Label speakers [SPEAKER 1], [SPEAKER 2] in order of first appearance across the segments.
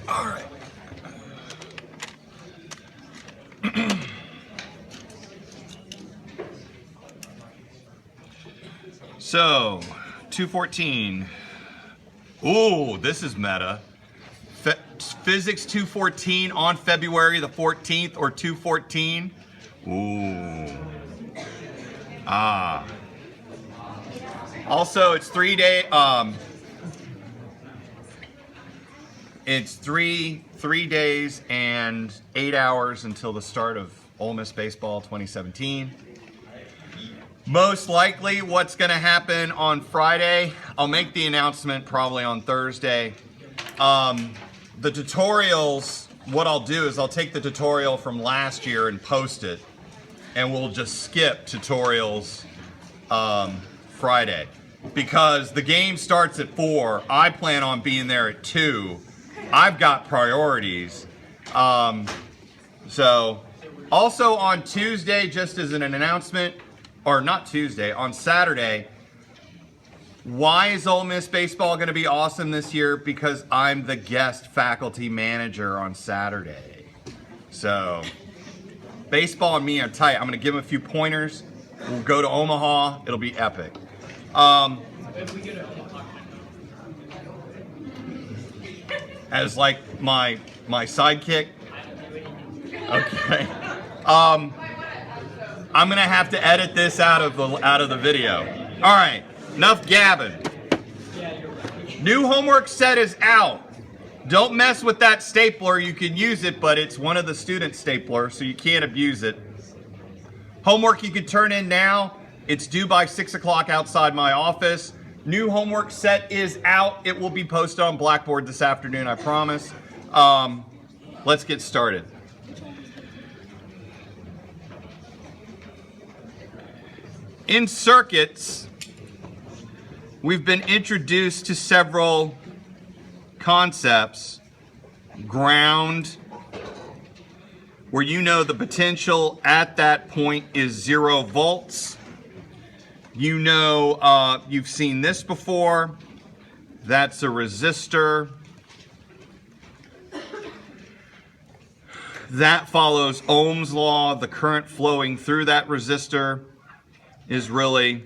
[SPEAKER 1] All right. So, 214. Ooh, this is meta. Physics 214 on February the 14th or 214. Ooh. Ah. Also, it's 3 day. It's three days and 8 hours until the start of Ole Miss baseball 2017. Most likely, what's going to happen on Friday? I'll make the announcement probably on Thursday. The tutorials. What I'll do is I'll take the tutorial from last year and post it, and we'll just skip tutorials Friday because the game starts at 4. I plan on being there at 2. I've got priorities. So also on Tuesday, just as an announcement, or not Tuesday, on Saturday, why is Ole Miss baseball going to be awesome this year? Because I'm the guest faculty manager on Saturday. So baseball and me are tight. I'm going to give them a few pointers. We'll go to Omaha. It'll be epic. As like my sidekick. Okay. I'm gonna have to edit this out of the video. All right, enough gabbing. New homework set is out. Don't mess with that stapler. You can use it, but it's one of the student staplers, so you can't abuse it. Homework you can turn in now. It's due by 6 o'clock outside my office. New homework set is out. It will be posted on Blackboard this afternoon, I promise. Let's get started. In circuits, we've been introduced to several concepts. Ground, where you know the potential at that point is 0 volts. You know, you've seen this before. That's a resistor. That follows Ohm's law. The current flowing through that resistor is really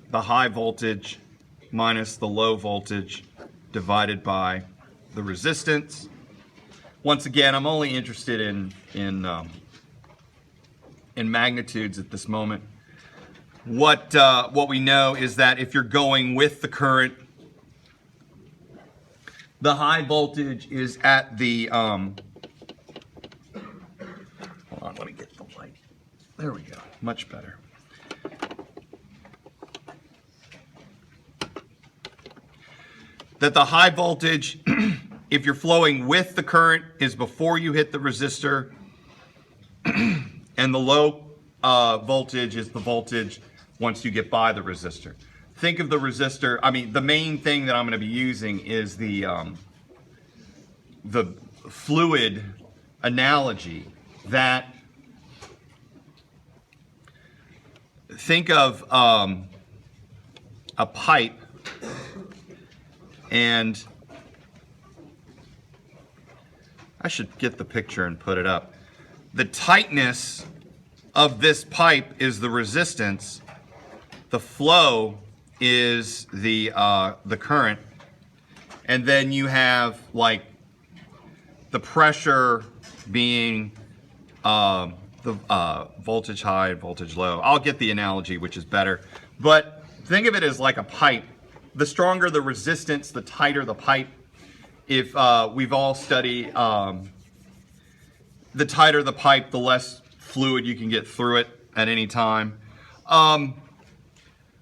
[SPEAKER 1] the high voltage minus the low voltage divided by the resistance. Once again, I'm only interested in magnitudes at this moment. What we know is that if you're going with the current, the high voltage is at the hold on, let me get the light. There we go, much better. That the high voltage, if you're flowing with the current, is before you hit the resistor, and the low voltage is the voltage once you get by the resistor. Think of the resistor, I mean, the main thing that I'm going to be using is the fluid analogy. That think of a pipe, and I should get the picture and put it up. The tightness of this pipe is the resistance. The flow is the current, and then you have like the pressure being the voltage high and voltage low. I'll get the analogy, which is better, but think of it as like a pipe. The stronger the resistance, the tighter the pipe. If we've all studied, the tighter the pipe, the less fluid you can get through it at any time.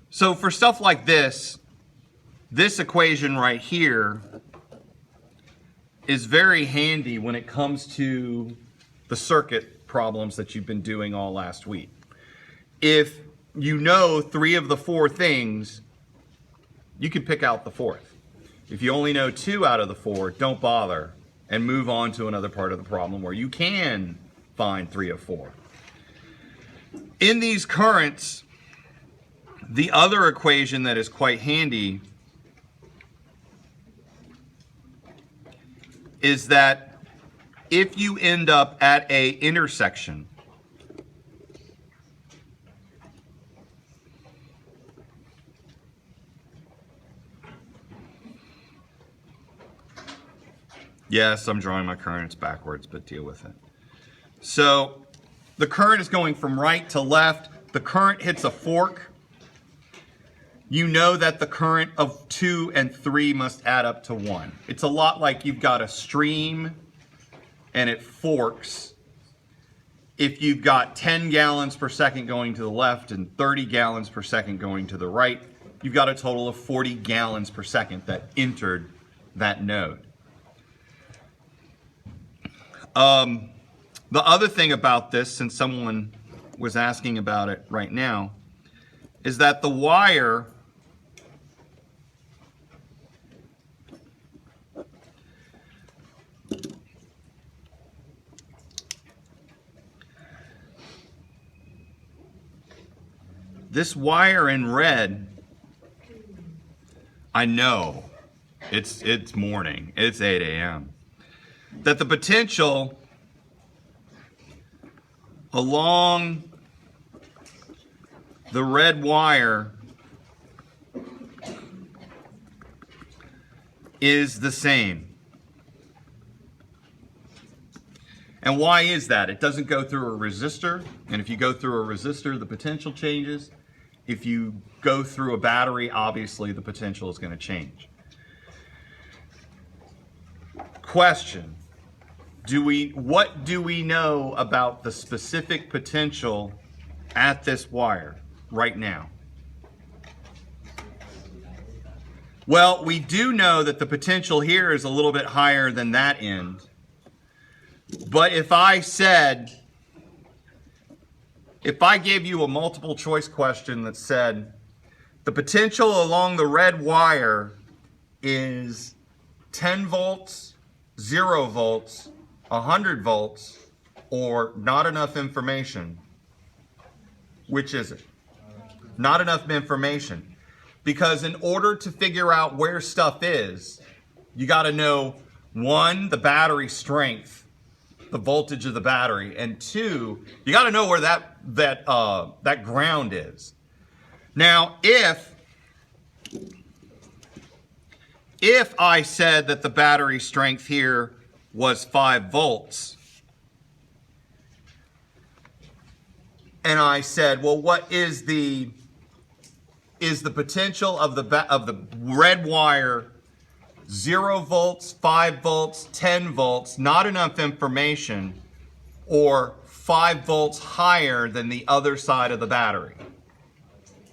[SPEAKER 1] So for stuff like this equation right here is very handy when it comes to the circuit problems that you've been doing all last week. If you know 3 of the 4 things, you can pick out the 4th. If you only know 2 out of the 4, don't bother and move on to another part of the problem where you can find 3 of 4. In these currents, the other equation that is quite handy is that if you end up at a intersection, yes, I'm drawing my currents backwards, but deal with it. So the current is going from right to left. The current hits a fork. You know that the current of 2 and 3 must add up to 1. It's a lot like you've got a stream and it forks. If you've got 10 gallons per second going to the left and 30 gallons per second going to the right, you've got a total of 40 gallons per second that entered that node. The other thing about this, since someone was asking about it right now, is that the wire this wire in red, I know it's morning, it's 8 a.m. that the potential along the red wire is the same. And why is that? It doesn't go through a resistor, and if you go through a resistor, the potential changes. If you go through a battery, obviously the potential is going to change. Question. What do we know about the specific potential at this wire right now? Well, we do know that the potential here is a little bit higher than that end. But if I gave you a multiple choice question that said the potential along the red wire is 10 volts, 0 volts, 100 volts, or not enough information, which is it? Not enough information. Because in order to figure out where stuff is, you got to know, 1, the battery strength, the voltage of the battery, and 2, you got to know where that ground is. Now, if I said that the battery strength here was 5 volts, and I said, well, what is the potential of the red wire? 0 volts, 5 volts, 10 volts, not enough information, or 5 volts higher than the other side of the battery.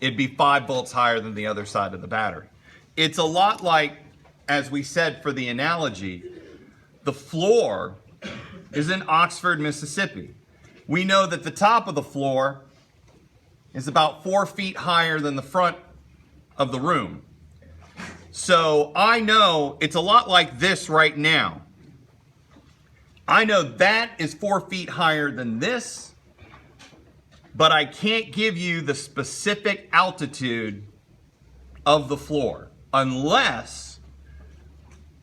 [SPEAKER 1] It'd be 5 volts higher than the other side of the battery. It's a lot like, as we said for the analogy, the floor is in Oxford, Mississippi. We know that the top of the floor is about 4 feet higher than the front of the room. So I know it's a lot like this right now. I know that is 4 feet higher than this, but I can't give you the specific altitude of the floor unless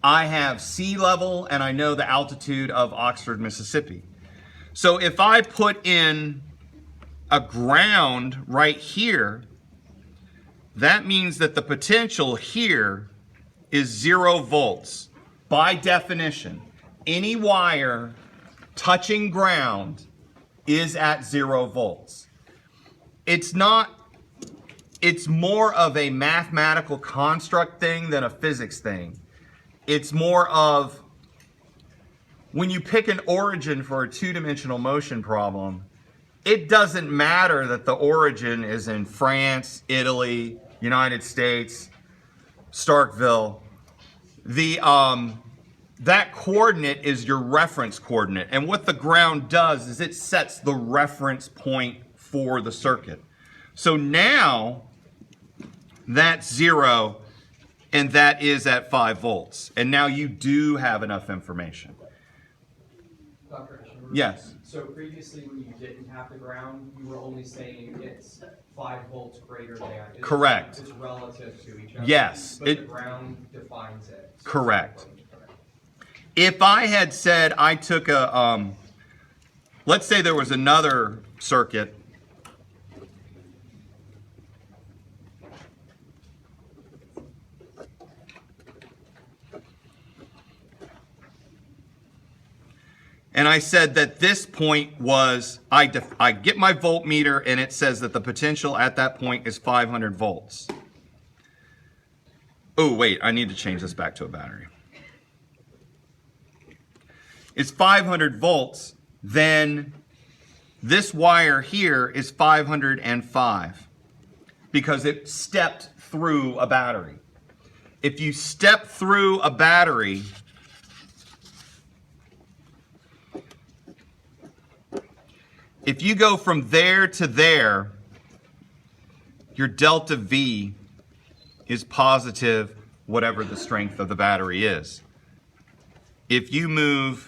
[SPEAKER 1] I have sea level and I know the altitude of Oxford, Mississippi. So if I put in a ground right here, that means that the potential here is 0 volts. By definition, any wire touching ground is at 0 volts. It's more of a mathematical construct thing than a physics thing. It's more of, when you pick an origin for a two-dimensional motion problem, it doesn't matter that the origin is in France, Italy, United States, Starkville. That coordinate is your reference coordinate. And what the ground does is it sets the reference point for the circuit. So now that's 0 and that is at 5 volts. And now you do have enough information.
[SPEAKER 2] Dr. Escher,
[SPEAKER 1] Yes.
[SPEAKER 2] So previously when you didn't have the ground, you were only saying it's 5 volts greater than.
[SPEAKER 1] Correct.
[SPEAKER 2] It's relative to each other.
[SPEAKER 1] Yes.
[SPEAKER 2] But the ground defines it. So
[SPEAKER 1] correct. If I had said I took a, let's say there was another circuit and I said that this point was, I get my voltmeter and it says that the potential at that point is 500 volts. Oh, wait, I need to change this back to a battery. It's 500 volts, then this wire here is 505 because it stepped through a battery. If you step through a battery, if you go from there to there, your delta V is positive whatever the strength of the battery is. If you move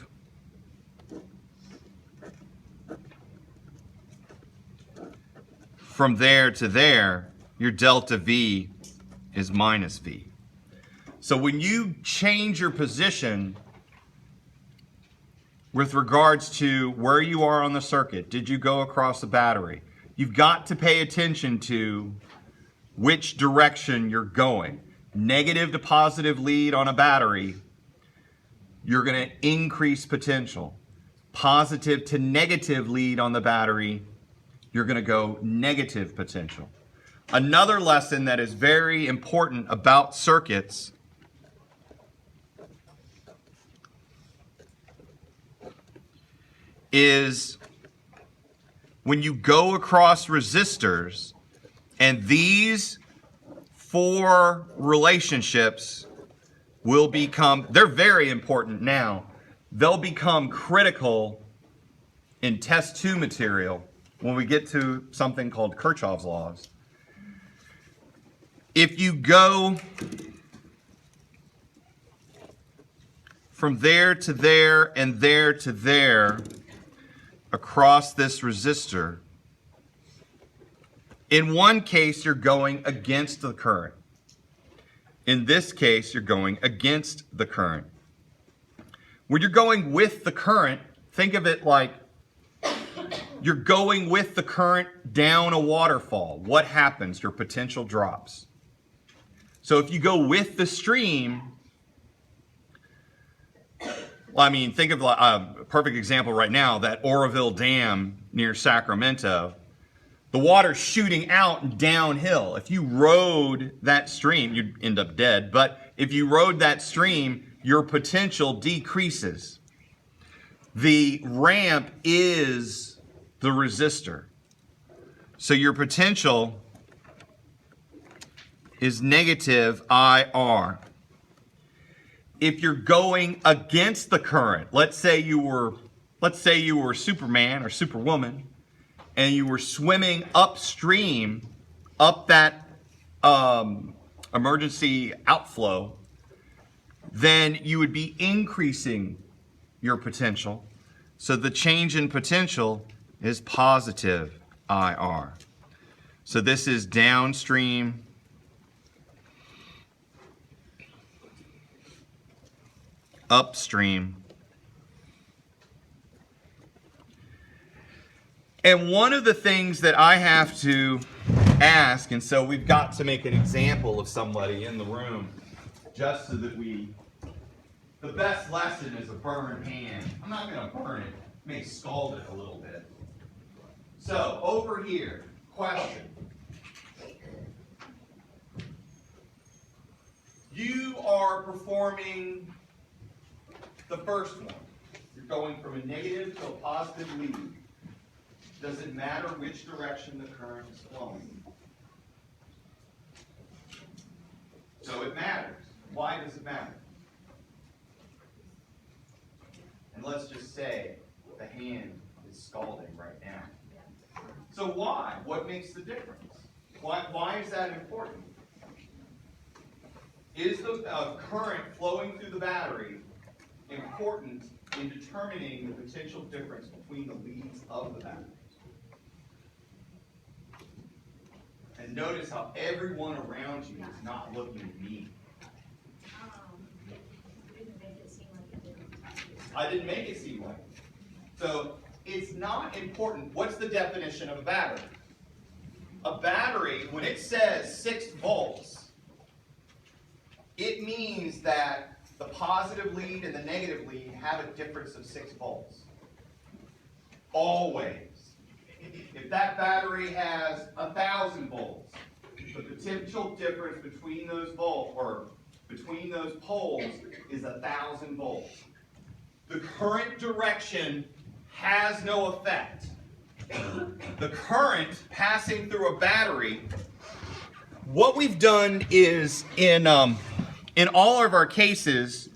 [SPEAKER 1] from there to there, your delta V is minus V. So when you change your position with regards to where you are on the circuit, did you go across the battery? You've got to pay attention to which direction you're going. Negative to positive lead on a battery, you're going to increase potential. Positive to negative lead on the battery, you're going to go negative potential. Another lesson that is very important about circuits is when you go across resistors, and these four relationships will become, they're very important now, they'll become critical in test 2 material when we get to something called Kirchhoff's laws. If you go from there to there and there to there across this resistor, in one case you're going against the current. In this case, you're going against the current. When you're going with the current, think of it like you're going with the current down a waterfall. What happens? Your potential drops. So if you go with the stream, well, I mean, think of a perfect example right now, that Oroville Dam near Sacramento. The water's shooting out and downhill. If you rode that stream, you'd end up dead. But if you rode that stream, your potential decreases. The ramp is the resistor. So your potential is negative IR. If you're going against the current, let's say you were Superman or Superwoman, and you were swimming upstream, up that emergency outflow, then you would be increasing your potential. So the change in potential is positive IR. So this is downstream upstream. And one of the things that I have to ask, and so we've got to make an example of somebody in the room, just so that the best lesson is a burned hand. I'm not going to burn it, may scald it a little bit. So over here, question. You are performing the first one. You're going from a negative to a positive lead. Does it matter which direction the current is flowing? So it matters. Why does it matter? And let's just say the hand is scalding right now. So why? What makes the difference? Why is that important? Is the current flowing through the battery important in determining the potential difference between the leads of the battery? And notice how everyone around you is not looking at me.
[SPEAKER 3] Didn't make it seem like it did.
[SPEAKER 1] I didn't make it seem like it. So it's not important. What's the definition of a battery? A battery, when it says 6 volts, it means that the positive lead and the negative lead have a difference of 6 volts. Always. If that battery has 1,000 volts, the potential difference between those volts, or between those poles, is 1,000 volts. The current direction has no effect. The current passing through a battery, what we've done is in all of our cases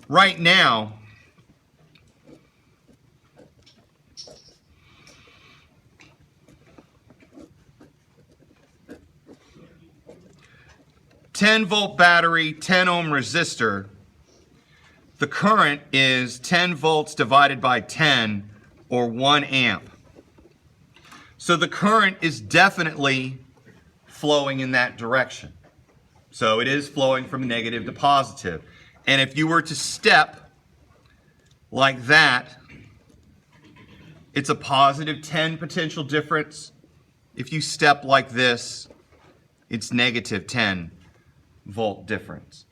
[SPEAKER 1] right now, "10-volt battery, 10 ohm resistor," the current is 10 volts divided by 10, or 1 amp. So the current is definitely flowing in that direction. So it is flowing from negative to positive. And if you were to step like that, it's a positive 10 potential difference. If you step like this, it's negative 10 volt difference.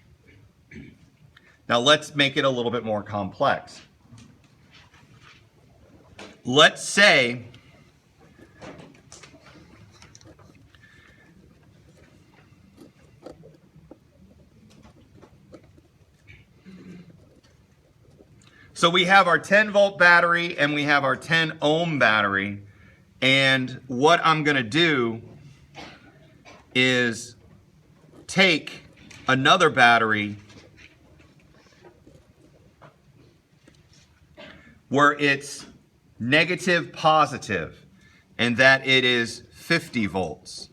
[SPEAKER 1] Now let's make it a little bit more complex. Let's say so we have our 10-volt battery and we have our 10 ohm battery, and what I'm going to do is take another battery where it's negative positive, and that it is 50 volts.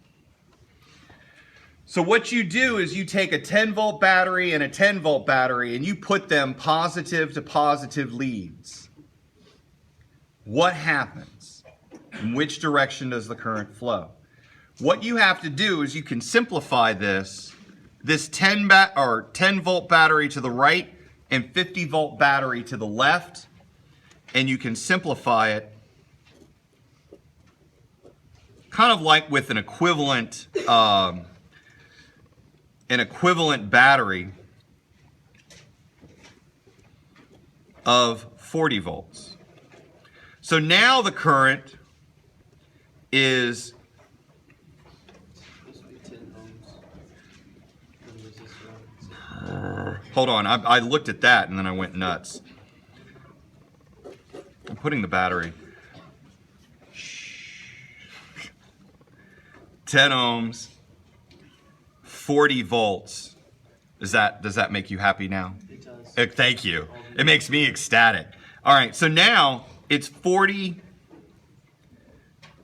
[SPEAKER 1] So what you do is you take a 10-volt battery and a 10-volt battery and you put them positive to positive leads. What happens? In which direction does the current flow? What you have to do is you can simplify this 10-volt battery to the right and 50-volt battery to the left, and you can simplify it kind of like with an equivalent battery of 40 volts. So now the current is, hold on, I looked at that and then I went nuts. I'm putting the battery. 10 ohms, 40 volts. Does that make you happy now?
[SPEAKER 2] It does.
[SPEAKER 1] Thank you. It makes me ecstatic. All right, so now it's 40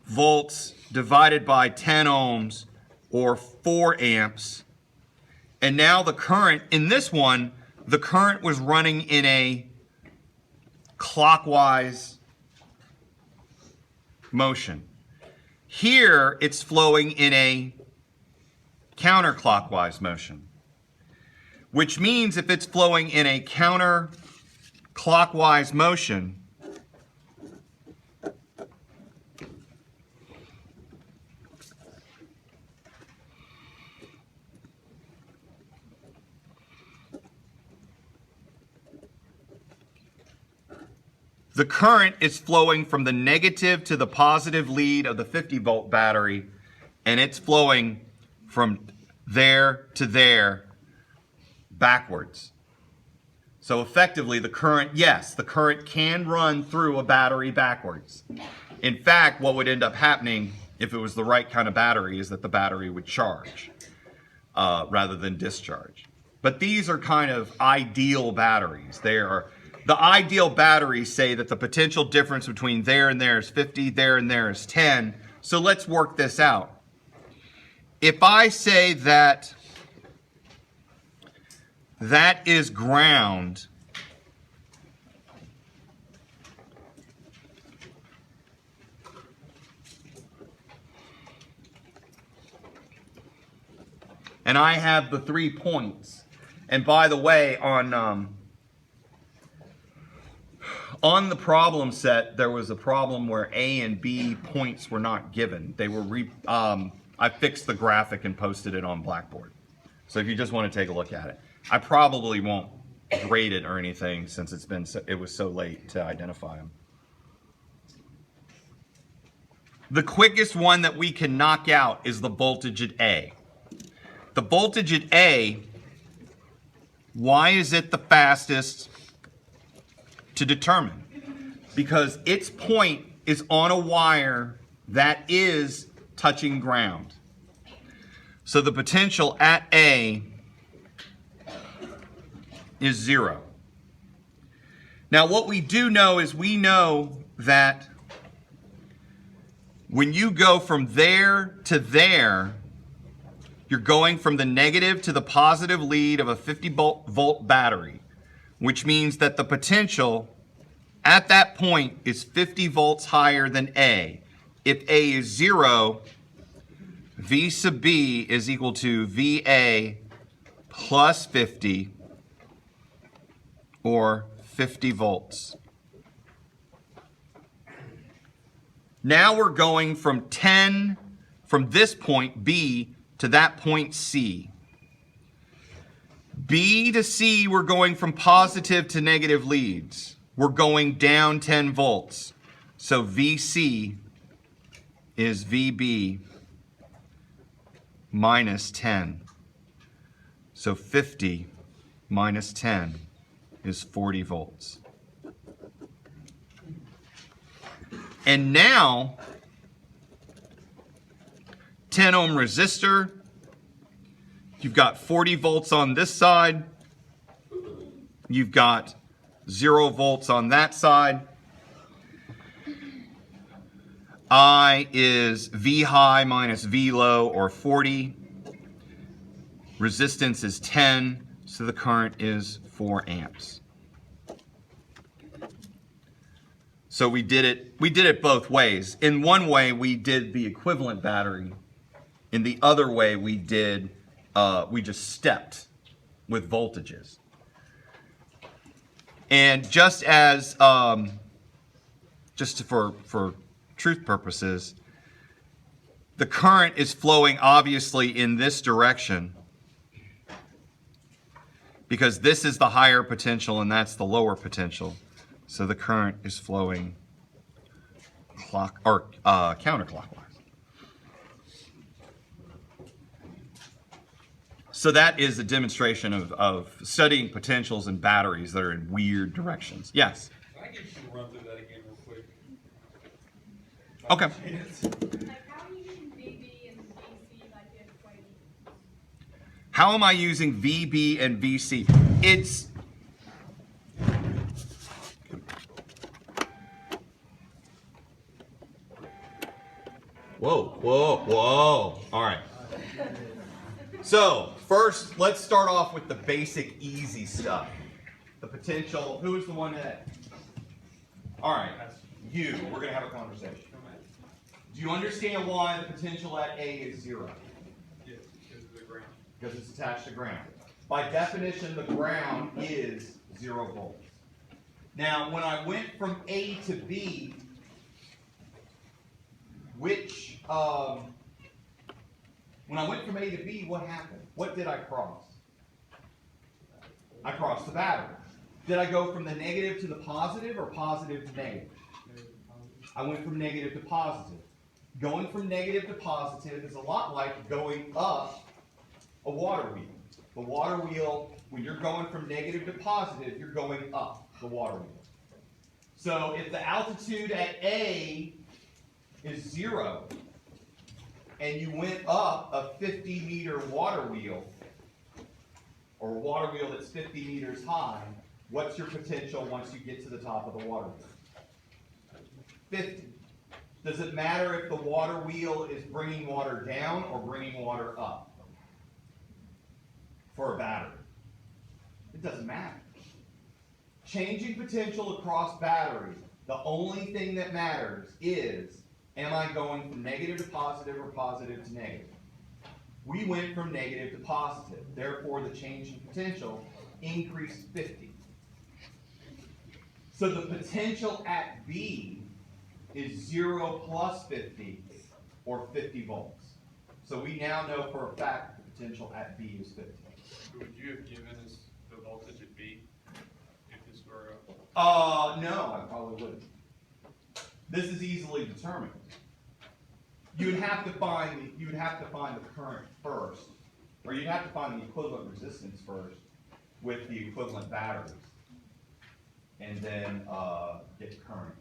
[SPEAKER 1] volts divided by 10 ohms, or 4 amps. And now the current, in this one, the current was running in a clockwise motion. Here, it's flowing in a counterclockwise motion, which means if it's flowing in a counterclockwise motion, the current is flowing from the negative to the positive lead of the 50-volt battery, and it's flowing from there to there backwards. So effectively, the current, yes, the current can run through a battery backwards. In fact, what would end up happening if it was the right kind of battery is that the battery would charge rather than discharge. But these are kind of ideal batteries. The ideal batteries say that the potential difference between there and there is 50, there and there is 10. So let's work this out. If I say that that is ground, and I have the 3 points, and by the way, on On the problem set, there was a problem where A and B points were not given. They were I fixed the graphic and posted it on Blackboard. So if you just want to take a look at it, I probably won't grade it or anything since it was so late to identify them. The quickest one that we can knock out is the voltage at A. The voltage at A, why is it the fastest to determine? Because its point is on a wire that is touching ground. So the potential at A is 0. Now what we do know is we know that when you go from there to there, you're going from the negative to the positive lead of a 50 volt battery, which means that the potential at that point is 50 volts higher than A. If A is 0, V sub B is equal to VA plus 50, or 50 volts. Now we're going from this point B to that point C. B to C, we're going from positive to negative leads. We're going down 10 volts. So VC is VB minus 10. So 50 minus 10 is 40 volts. And now, 10 ohm resistor, you've got 40 volts on this side, you've got 0 volts on that side. I is V high minus V low, or 40. Resistance is 10, so the current is 4 amps. So we did it both ways. In one way, we did the equivalent battery. In the other way, we just stepped with voltages. And just as, for truth purposes, the current is flowing obviously in this direction because this is the higher potential and that's the lower potential. So the current is flowing counterclockwise. So that is a demonstration of studying potentials in batteries that are in weird directions. Yes?
[SPEAKER 3] Can I get you to run through that again real quick?
[SPEAKER 1] Okay.
[SPEAKER 4] Like, how are you using VB and VC like this equation?
[SPEAKER 1] How am I using VB and VC? It's whoa. All right. So first, let's start off with the basic, easy stuff. The potential. Who is the one that? All right, you. We're gonna have a conversation. Do you understand why the potential at A is 0?
[SPEAKER 3] Yes, because of the ground.
[SPEAKER 1] Because it's attached to ground. By definition, the ground is 0 volts. Now, when I went from A to B, when I went from A to B, what happened? What did I cross? I crossed the battery. Did I go from the negative to the positive or positive to negative? I went from negative to positive. Going from negative to positive is a lot like going up a water wheel. The water wheel, when you're going from negative to positive, you're going up the water wheel. So if the altitude at A is 0, and you went up a 50-meter water wheel, or a water wheel that's 50 meters high, what's your potential once you get to the top of the water wheel? 50. Does it matter if the water wheel is bringing water down or bringing water up for a battery? It doesn't matter. Changing potential across batteries, the only thing that matters is, am I going from negative to positive or positive to negative? We went from negative to positive. Therefore, the change in potential increased 50. So the potential at B is 0 plus 50, or 50 volts. So we now know for a fact the potential at B is 50.
[SPEAKER 3] Would you have given us the voltage at B if this were
[SPEAKER 1] No, I probably wouldn't. This is easily determined. You would have to find the current first, or you'd have to find the equivalent resistance first with the equivalent batteries, and then get current.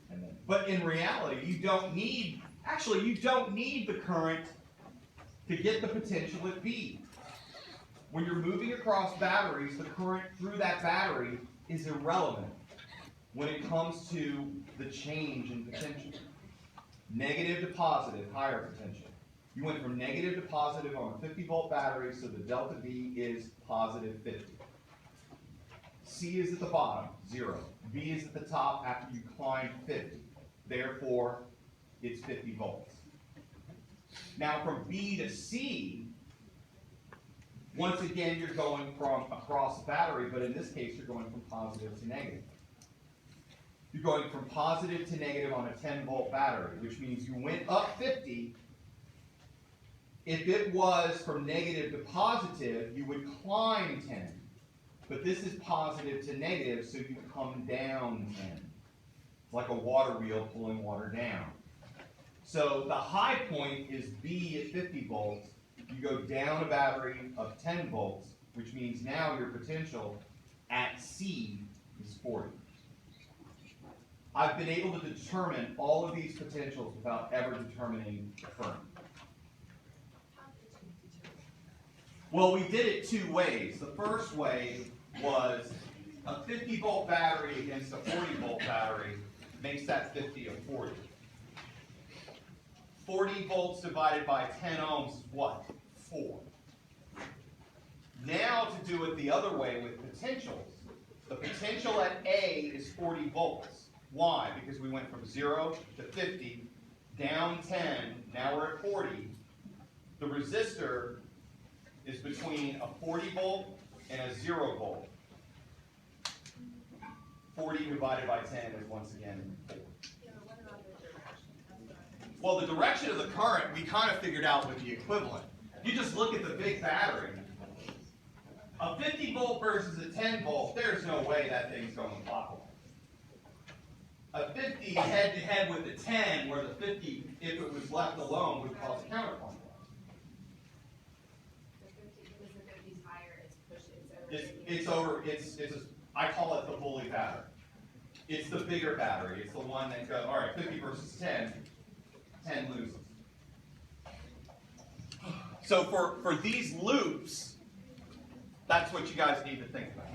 [SPEAKER 1] And then, but in reality, you don't need the current to get the potential at B. When you're moving across batteries, the current through that battery is irrelevant when it comes to the change in potential. Negative to positive, higher potential. You went from negative to positive on a 50 volt battery, so the delta V is positive 50. C is at the bottom, 0. B is at the top after you climb 50. Therefore, it's 50 volts. Now from B to C, once again, you're going from across the battery, but in this case, you're going from positive to negative. You're going from positive to negative on a 10 volt battery, which means you went up 50. If it was from negative to positive, you would climb 10. But this is positive to negative, so you come down 10. It's like a water wheel pulling water down. So the high point is B at 50 volts. You go down a battery of 10 volts, which means now your potential at C is 40. I've been able to determine all of these potentials without ever determining the current. Well, we did it two ways. The first way was a 50 volt battery against a 40 volt battery makes that 50 a 40. 40 volts divided by 10 ohms is what? 4. Now to do it the other way with potentials, the potential at A is 40 volts. Why? Because we went from 0 to 50, down 10, now we're at 40. The resistor is between a 40 volt and a 0 volt. 40 divided by 10 is once again 4. Well, the direction of the current we kind of figured out with the equivalent. You just look at the big battery. A 50 volt versus a 10 volt, there's no way that thing's going clockwise. A 50 head to head with a 10, where the 50, if it was left alone, would cause a counterclockwise. I call it the bully battery. It's the bigger battery. It's the one that goes, all right, 50 versus 10, 10 loses. So for these loops, that's what you guys need to think about.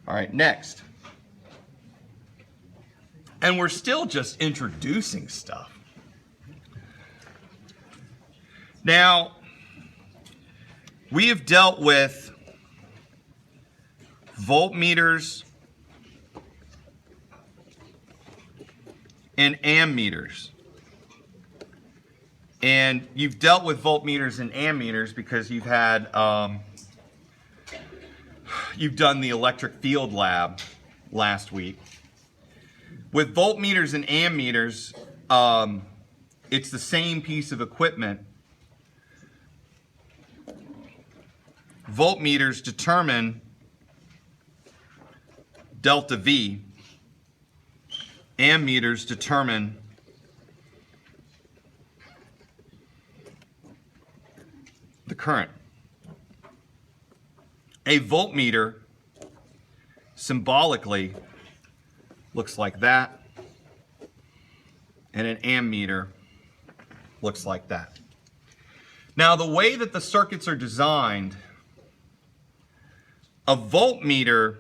[SPEAKER 1] All right, next. And we're still just introducing stuff. Now, we have dealt with voltmeters and ammeters. And you've dealt with voltmeters and ammeters because you've had, you've done the electric field lab last week. With voltmeters and ammeters, it's the same piece of equipment. Voltmeters determine delta V. Ammeters determine the current. A voltmeter symbolically looks like that, and an ammeter looks like that. Now, the way that the circuits are designed, a voltmeter,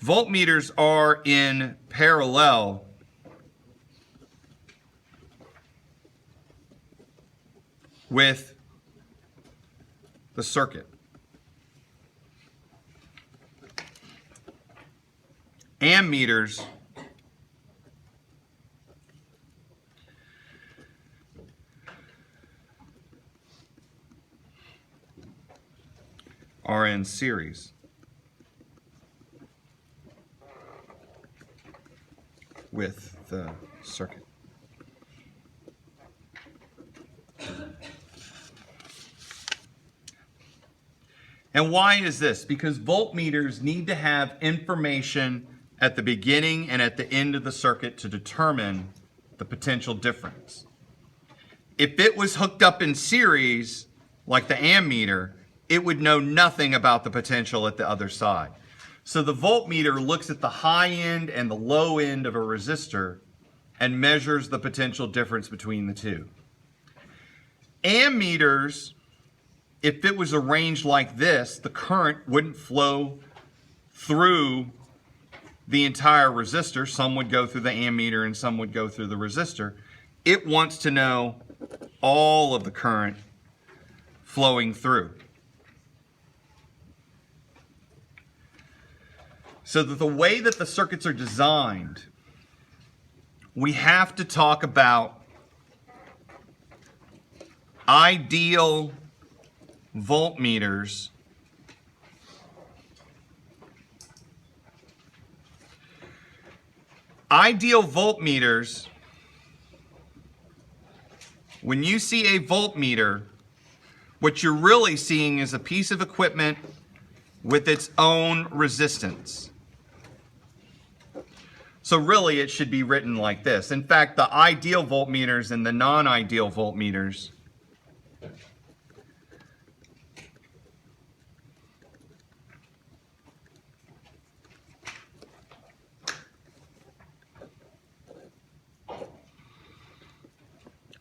[SPEAKER 1] voltmeters are in parallel with the circuit. Ammeters are in series with the circuit. And why is this? Because voltmeters need to have information at the beginning and at the end of the circuit to determine the potential difference. If it was hooked up in series, like the ammeter, it would know nothing about the potential at the other side. So the voltmeter looks at the high end and the low end of a resistor and measures the potential difference between the two. Ammeters, if it was arranged like this, the current wouldn't flow through the entire resistor. Some would go through the ammeter and some would go through the resistor. It wants to know all of the current flowing through. So that the way that the circuits are designed, we have to talk about ideal voltmeters when you see a voltmeter, what you're really seeing is a piece of equipment with its own resistance. So really it should be written like this. In fact, the ideal voltmeters and the non-ideal voltmeters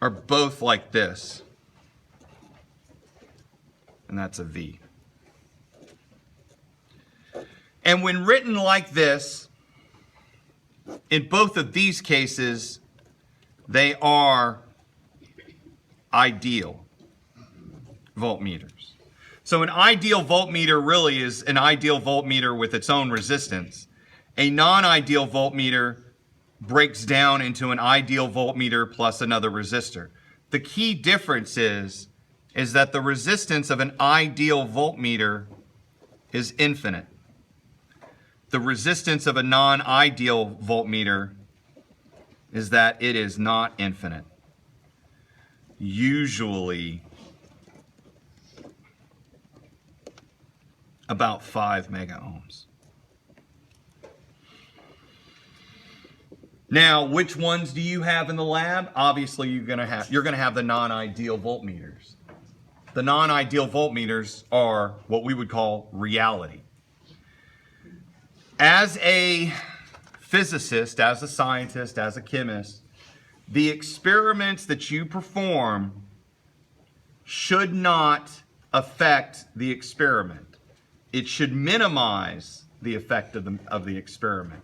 [SPEAKER 1] are both like this. And that's a V. And when written like this, in both of these cases, they are ideal voltmeters. So an ideal voltmeter really is an ideal voltmeter with its own resistance. A non-ideal voltmeter breaks down into an ideal voltmeter plus another resistor. The key difference is that the resistance of an ideal voltmeter is infinite. The resistance of a non-ideal voltmeter is that it is not infinite. Usually about 5 mega ohms. Now, which ones do you have in the lab? Obviously, you're going to have the non-ideal voltmeters. The non-ideal voltmeters are what we would call reality. As a physicist, as a scientist, as a chemist, the experiments that you perform should not affect the experiment. It should minimize the effect of the experiment.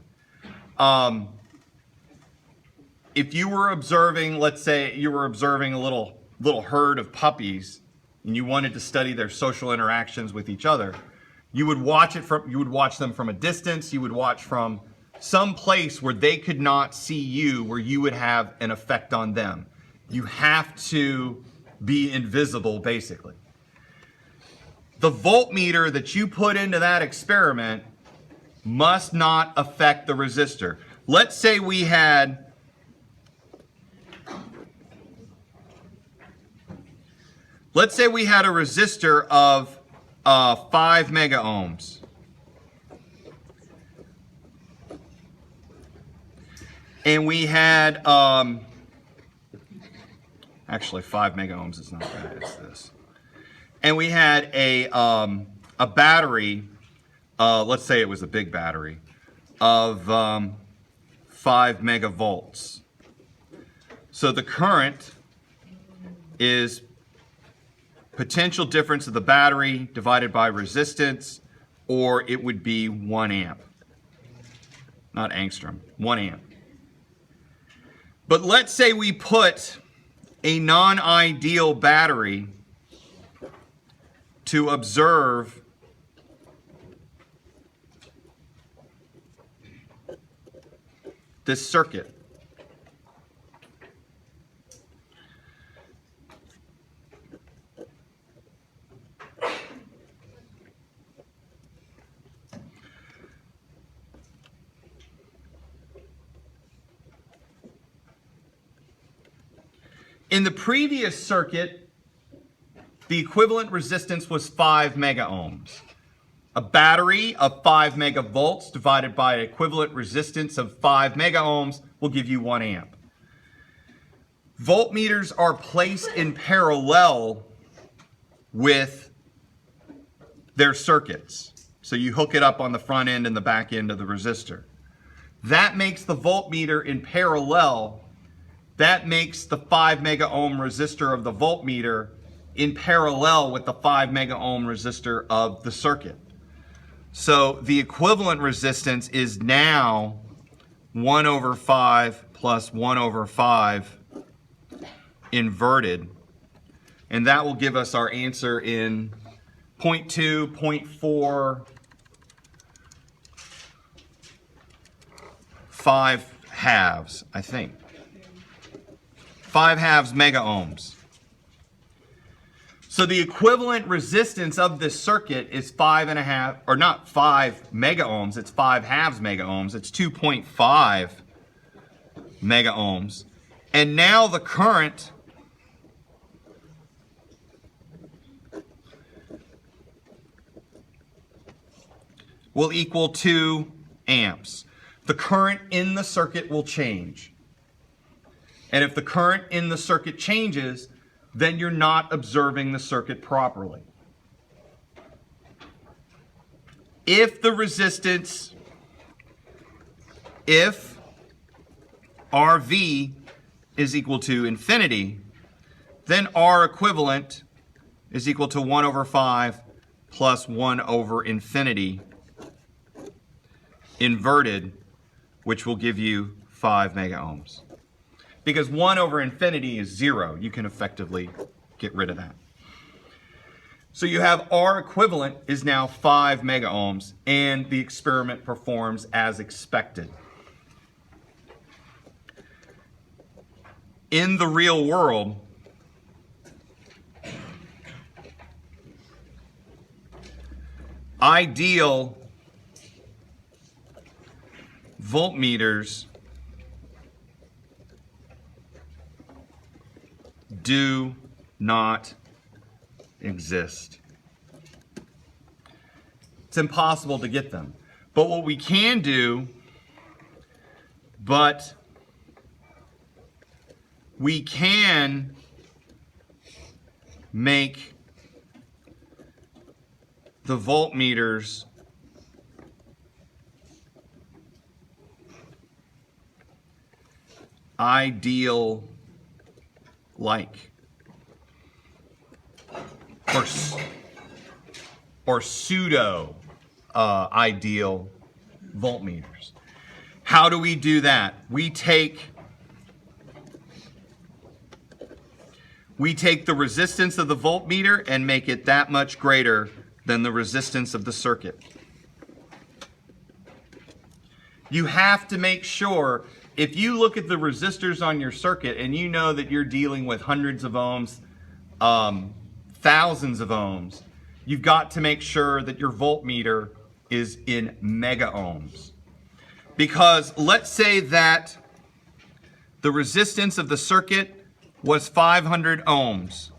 [SPEAKER 1] If you were observing, let's say you were observing a little herd of puppies and you wanted to study their social interactions with each other, you would watch them from a distance. You would watch from some place where they could not see you, where you would have an effect on them. You have to be invisible, basically. The voltmeter that you put into that experiment must not affect the resistor. Let's say we had a resistor of 5 mega ohms. And we had, actually 5 mega ohms is not that, it's this. And we had a battery, let's say it was a big battery, of 5 megavolts. So the current is potential difference of the battery divided by resistance, or it would be 1 amp. Not angstrom, 1 amp. But let's say we put a non-ideal battery to observe this circuit. In the previous circuit, the equivalent resistance was 5 mega ohms. A battery of 5 megavolts divided by an equivalent resistance of 5 mega ohms will give you 1 amp. Voltmeters are placed in parallel with their circuits. So you hook it up on the front end and the back end of the resistor. That makes the voltmeter in parallel. That makes the 5 mega ohm resistor of the voltmeter in parallel with the 5 mega ohm resistor of the circuit. So the equivalent resistance is now 1 over 5 plus 1 over 5 inverted. And that will give us our answer in 0.2, 0.4, 5 halves, I think. 5 halves mega ohms. So the equivalent resistance of this circuit is 5.5, or not 5 mega ohms, it's 5 halves mega ohms. It's 2.5 mega ohms. And now the current will equal 2 amps. The current in the circuit will change. And if the current in the circuit changes, then you're not observing the circuit properly. If the resistance, if RV is equal to infinity, then R equivalent is equal to 1 over 5 plus 1 over infinity inverted, which will give you 5 mega ohms. Because 1 over infinity is 0. You can effectively get rid of that. So you have R equivalent is now 5 mega ohms, and the experiment performs as expected. In the real world, ideal voltmeters do not exist. It's impossible to get them. But what we can do, we can make the voltmeters ideal like or pseudo ideal voltmeters. How do we do that? We take the resistance of the voltmeter and make it that much greater than the resistance of the circuit. You have to make sure, if you look at the resistors on your circuit and you know that you're dealing with hundreds of ohms, thousands of ohms, you've got to make sure that your voltmeter is in mega ohms. Because let's say that the resistance of the circuit was 500 ohms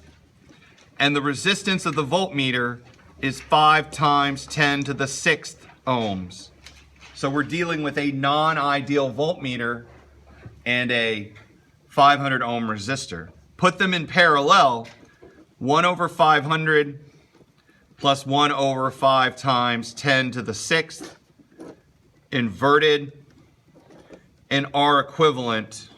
[SPEAKER 1] and the resistance of the voltmeter is 5 times 10 to the 6th ohms. So we're dealing with a non-ideal voltmeter and a 500 ohm resistor. Put them in parallel, 1 over 500 plus 1 over 5 times 10 to the 6th inverted, and R equivalent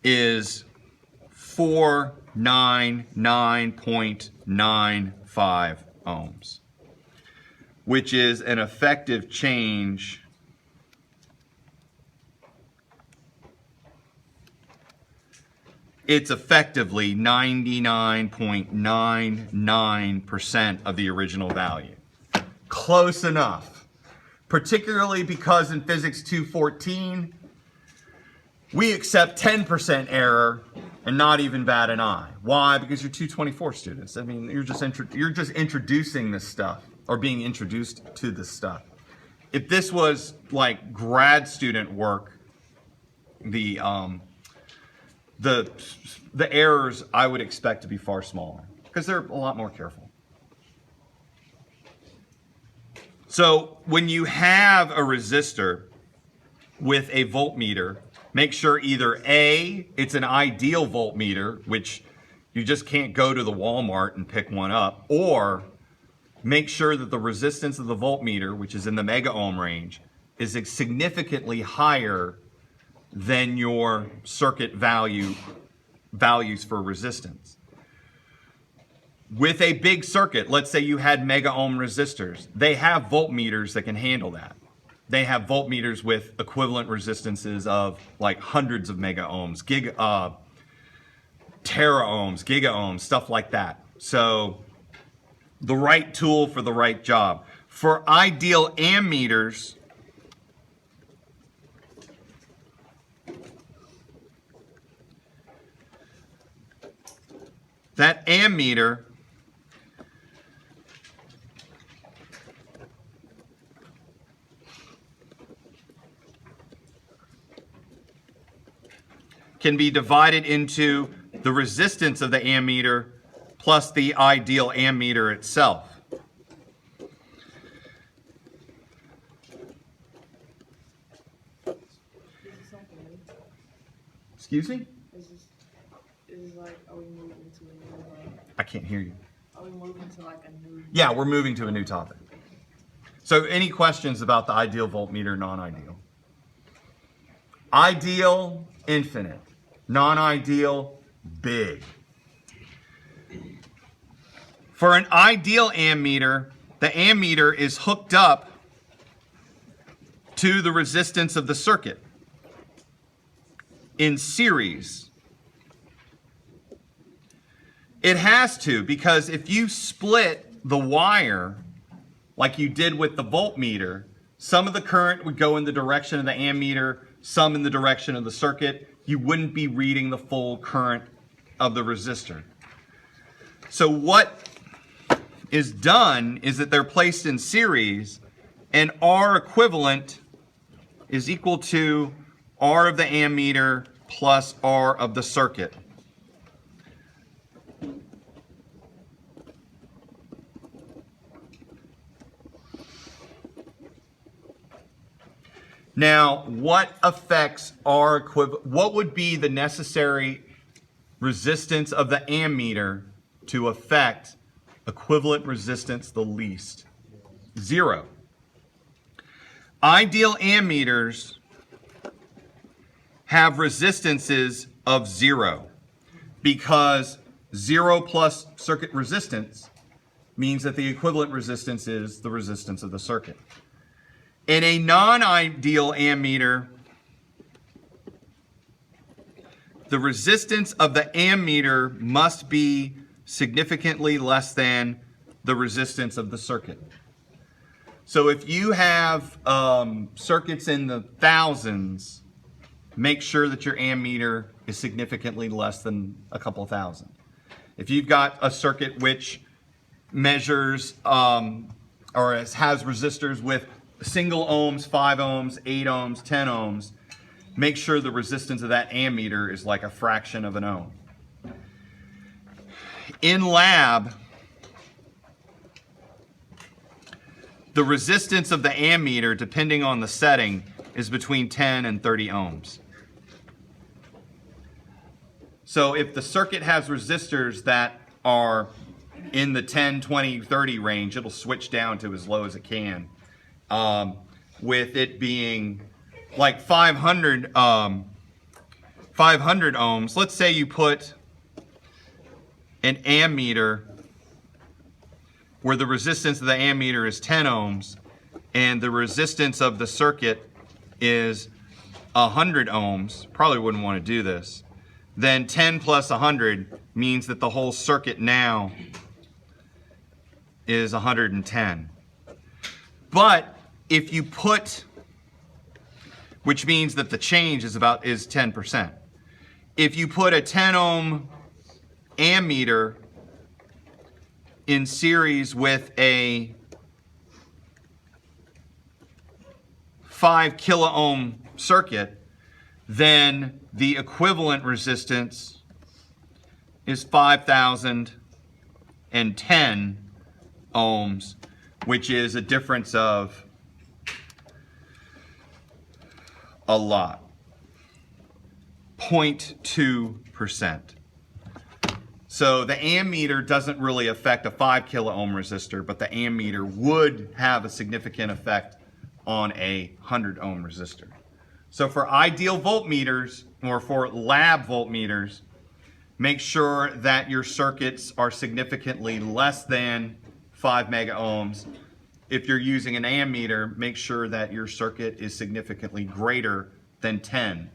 [SPEAKER 1] is 499.95 ohms, which is an effective change it's effectively 99.99% of the original value. Close enough. Particularly because in Physics 214, we accept 10% error and not even bat an eye. Why? Because you're 224 students. I mean, you're just introducing this stuff, or being introduced to this stuff. If this was like grad student work, the errors I would expect to be far smaller because they're a lot more careful. So when you have a resistor with a voltmeter, make sure either A, it's an ideal voltmeter, which you just can't go to the Walmart and pick one up, or make sure that the resistance of the voltmeter, which is in the mega ohm range, is significantly higher than your circuit values for resistance. With a big circuit, let's say you had mega ohm resistors, they have voltmeters that can handle that. They have voltmeters with equivalent resistances of like hundreds of mega ohms, tera ohms, giga ohms, stuff like that. So the right tool for the right job. For ideal ammeters, that ammeter can be divided into the resistance of the ammeter plus the ideal ammeter itself. Excuse me?
[SPEAKER 5] Is like, are we moving to a new,
[SPEAKER 1] I can't hear you.
[SPEAKER 5] are we moving to like a new?
[SPEAKER 1] Yeah, we're moving to a new topic. So any questions about the ideal voltmeter, non-ideal? Ideal, infinite. Non-ideal, big. For an ideal ammeter, the ammeter is hooked up to the resistance of the circuit in series. It has to, because if you split the wire like you did with the voltmeter, some of the current would go in the direction of the ammeter, some in the direction of the circuit. You wouldn't be reading the full current of the resistor. So what is done is that they're placed in series, and R equivalent is equal to R of the ammeter plus R of the circuit. Now, what affects R equivalent? What would be the necessary resistance of the ammeter to affect equivalent resistance the least? 0. Ideal ammeters have resistances of 0 because 0 plus circuit resistance means that the equivalent resistance is the resistance of the circuit. In a non-ideal ammeter, the resistance of the ammeter must be significantly less than the resistance of the circuit. So if you have circuits in the thousands, make sure that your ammeter is significantly less than a couple thousand. If you've got a circuit which measures or has resistors with single ohms, 5 ohms, 8 ohms, 10 ohms, make sure the resistance of that ammeter is like a fraction of an ohm. In lab, the resistance of the ammeter, depending on the setting, is between 10 and 30 ohms. So if the circuit has resistors that are in the 10, 20, 30 range, it'll switch down to as low as it can. With it being like 500 ohms, let's say you put an ammeter where the resistance of the ammeter is 10 ohms and the resistance of the circuit is 100 ohms, probably wouldn't want to do this, then 10 plus 100 means that the whole circuit now is 110. But if you put, which means that the change is 10%. If you put a 10 ohm ammeter in series with a 5 kilo ohm circuit, then the equivalent resistance is 5,010 ohms, which is a difference of a lot, 0.2%. So the ammeter doesn't really affect a 5 kilo ohm resistor, but the ammeter would have a significant effect on a 100 ohm resistor. So for ideal voltmeters, or for lab voltmeters, make sure that your circuits are significantly less than 5 mega ohms. If you're using an ammeter, make sure that your circuit is significantly greater than 10.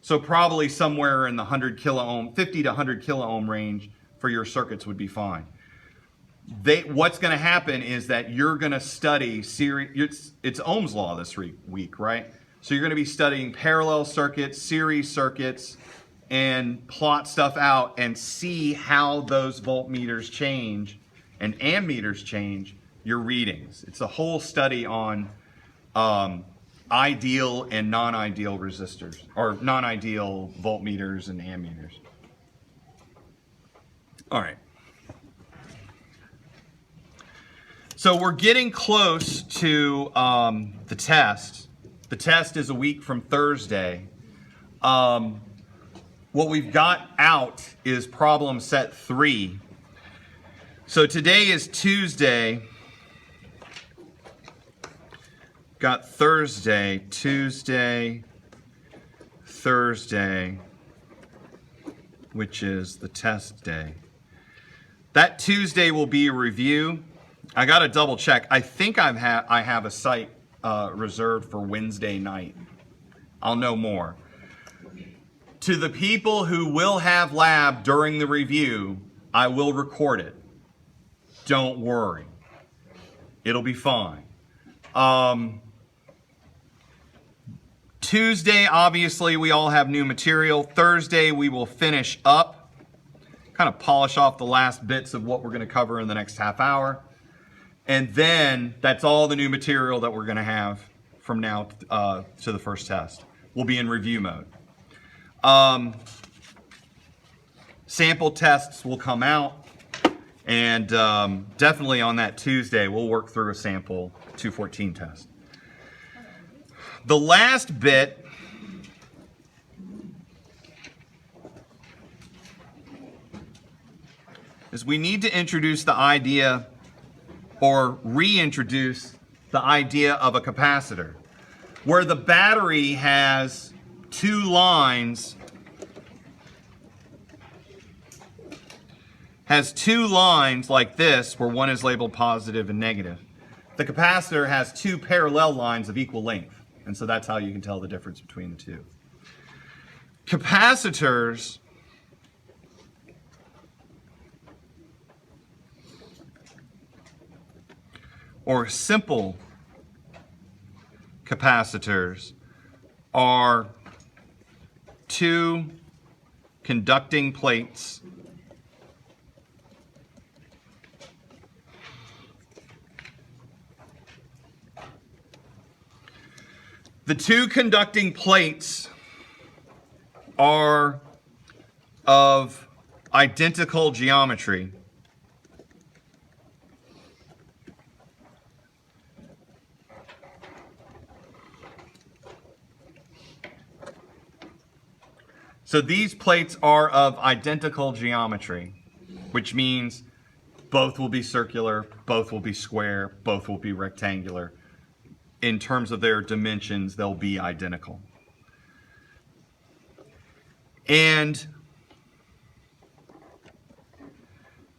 [SPEAKER 1] So probably somewhere in the 100 kilo ohm, 50 to 100 kilo ohm range for your circuits would be fine. What's going to happen is that you're going to study series. It's Ohm's law this week, right? So you're going to be studying parallel circuits, series circuits, and plot stuff out and see how those voltmeters change and ammeters change your readings. It's a whole study on ideal and non-ideal resistors, or non-ideal voltmeters and ammeters. All right. So we're getting close to the test. The test is a week from Thursday. What we've got out is problem set 3. So today is Tuesday. Got Thursday, Tuesday, Thursday, which is the test day. That Tuesday will be a review. I got to double check. I think I have a site reserved for Wednesday night. I'll know more. To the people who will have lab during the review, I will record it. Don't worry. It'll be fine. Tuesday, obviously, we all have new material. Thursday, we will finish up, kind of polish off the last bits of what we're going to cover in the next half hour. And then that's all the new material that we're going to have from now to the first test. We'll be in review mode. Sample tests will come out, and definitely on that Tuesday, we'll work through a sample 214 test. The last bit is we need to introduce the idea, or reintroduce the idea of a capacitor, where the battery has two lines like this, where one is labeled positive and negative. The capacitor has two parallel lines of equal length, and so that's how you can tell the difference between the two. Capacitors or simple capacitors are two conducting plates The two conducting plates are of identical geometry. So these plates are of identical geometry, which means both will be circular, both will be square, both will be rectangular. In terms of their dimensions, they'll be identical. And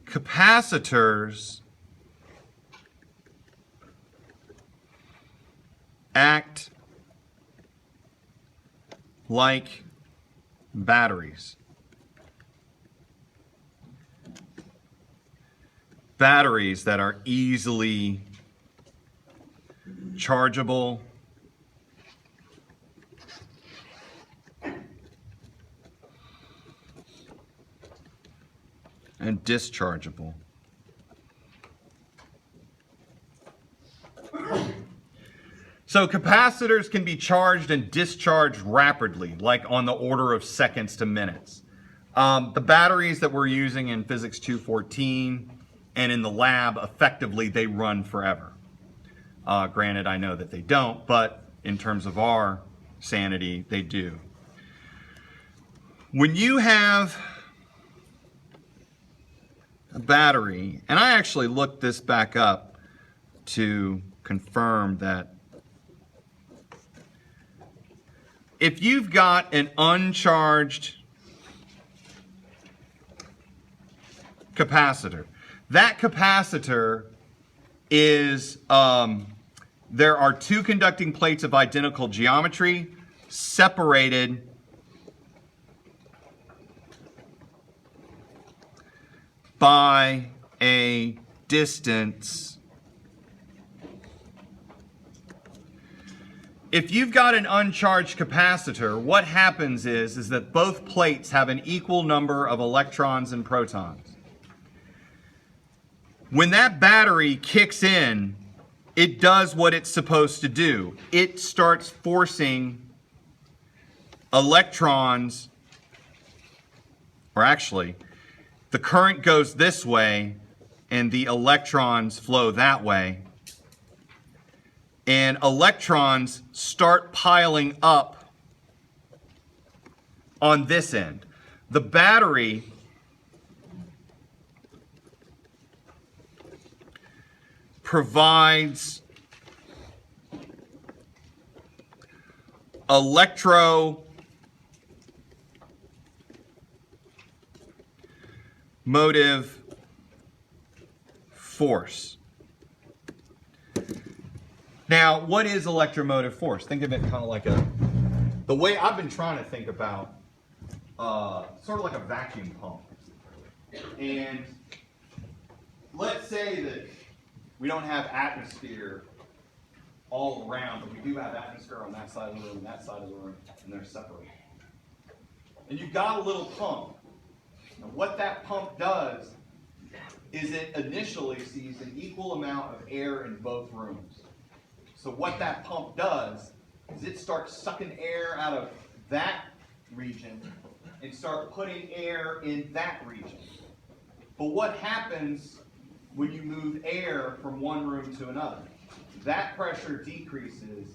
[SPEAKER 1] capacitors like batteries. Batteries that are easily chargeable and dischargeable. So capacitors can be charged and discharged rapidly, like on the order of seconds to minutes. The batteries that we're using in Physics 214 and in the lab, effectively, they run forever. Granted, I know that they don't, but in terms of our sanity, they do. When you have a battery, and I actually looked this back up to confirm that if you've got an uncharged capacitor, that capacitor is, there are two conducting plates of identical geometry separated by a distance. If you've got an uncharged capacitor, what happens is that both plates have an equal number of electrons and protons. When that battery kicks in, it does what it's supposed to do. It starts forcing electrons, or actually, the current goes this way and the electrons flow that way. And electrons start piling up on this end. The battery provides electromotive force. Now, what is electromotive force? Think of it kind of like the way I've been trying to think about, sort of like a vacuum pump. And let's say that we don't have atmosphere all around, but we do have atmosphere on that side of the room and that side of the room, and they're separated. And you've got a little pump. Now, what that pump does is it initially sees an equal amount of air in both rooms. So what that pump does is it starts sucking air out of that region and start putting air in that region. But what happens when you move air from one room to another? That pressure decreases,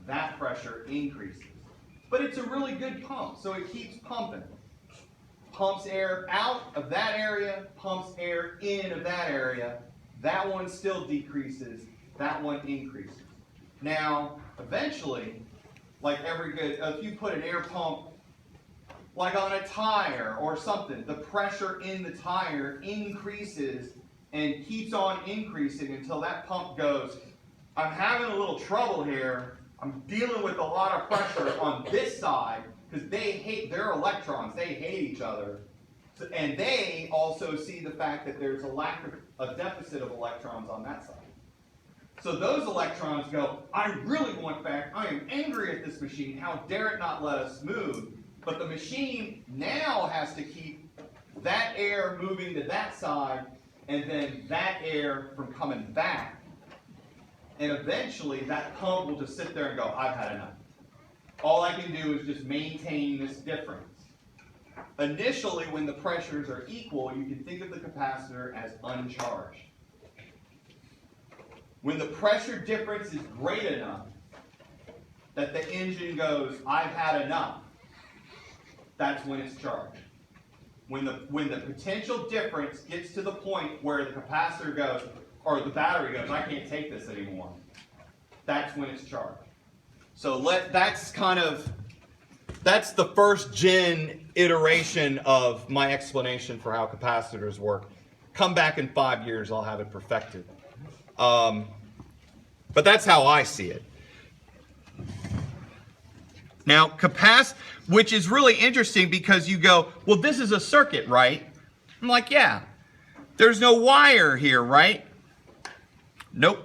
[SPEAKER 1] that pressure increases. But it's a really good pump, so it keeps pumping. Pumps air out of that area, pumps air in of that area. That one still decreases, that one increases. Now, eventually, like if you put an air pump like on a tire or something, the pressure in the tire increases and keeps on increasing until that pump goes, I'm having a little trouble here. I'm dealing with a lot of pressure on this side because they hate their electrons. They hate each other. And they also see the fact that there's a deficit of electrons on that side. So those electrons go, I really want back. I am angry at this machine. How dare it not let us move? But the machine now has to keep that air moving to that side and then that air from coming back. And eventually that pump will just sit there and go, I've had enough. All I can do is just maintain this difference. Initially, when the pressures are equal, you can think of the capacitor as uncharged. When the pressure difference is great enough that the engine goes, I've had enough, that's when it's charged. When the potential difference gets to the point where the capacitor goes, or the battery goes, I can't take this anymore, that's when it's charged. So that's the first gen iteration of my explanation for how capacitors work. Come back in 5 years, I'll have it perfected. But that's how I see it. Now, which is really interesting because you go, well, this is a circuit, right? I'm like, yeah. There's no wire here, right? Nope.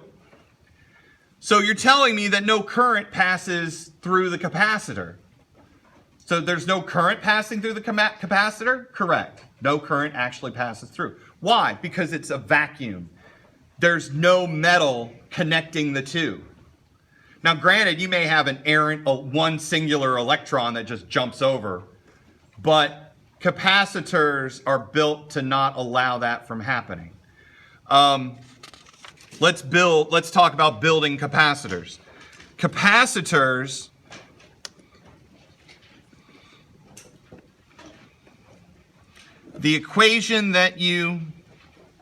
[SPEAKER 1] So you're telling me that no current passes through the capacitor. So there's no current passing through the capacitor? Correct. No current actually passes through. Why? Because it's a vacuum. There's no metal connecting the two. Now, granted, you may have one singular electron that just jumps over, but capacitors are built to not allow that from happening. Let's talk about building capacitors. Capacitors the equation that you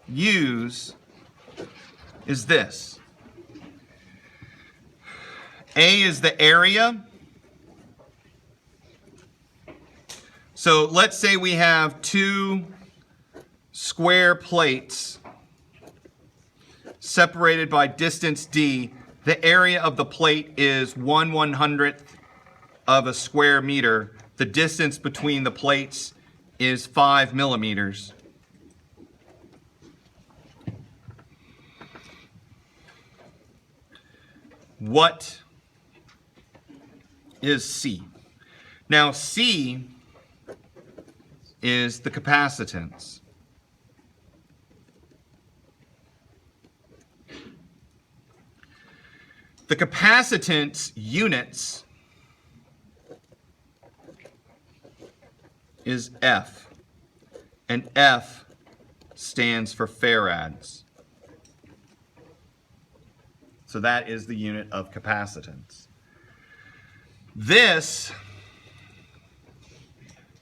[SPEAKER 1] use is this. A is the area. So let's say we have two square plates separated by distance d. The area of the plate is 1/100th of a square meter. The distance between the plates is 5 millimeters. What is C? Now C is the capacitance. The capacitance units is F, and F stands for farads. So that is the unit of capacitance. This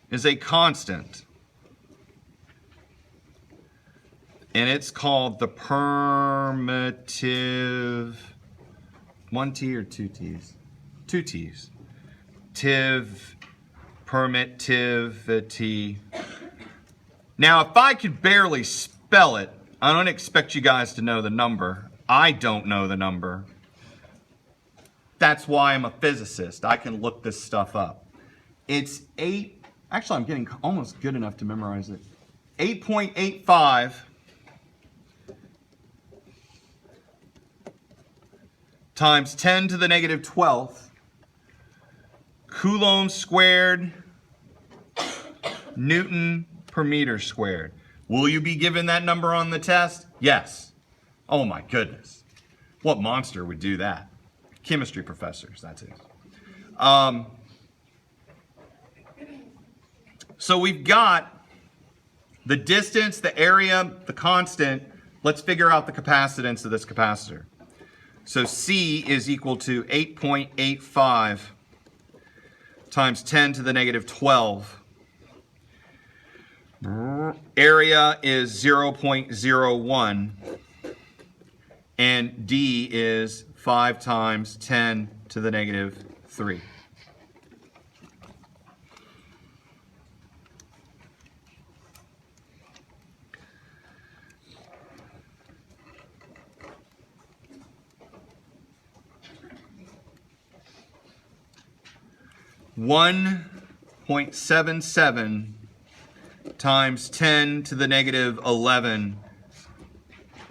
[SPEAKER 1] is a constant, and it's called the permittive, one T or two T's? Two T's. Permittivity. Now, if I could barely spell it, I don't expect you guys to know the number. I don't know the number. That's why I'm a physicist. I can look this stuff up. It's actually I'm getting almost good enough to memorize it. 8.85 times 10 to the negative 12th Coulomb squared Newton per meter squared. Will you be given that number on the test? Yes. Oh my goodness. What monster would do that? Chemistry professors, that's it. So we've got the distance, the area, the constant. Let's figure out the capacitance of this capacitor. So C is equal to 8.85 times 10 to the negative 12. Area is 0.01. And D is 5 times 10 to the negative 3. .77 times 10 to the negative 11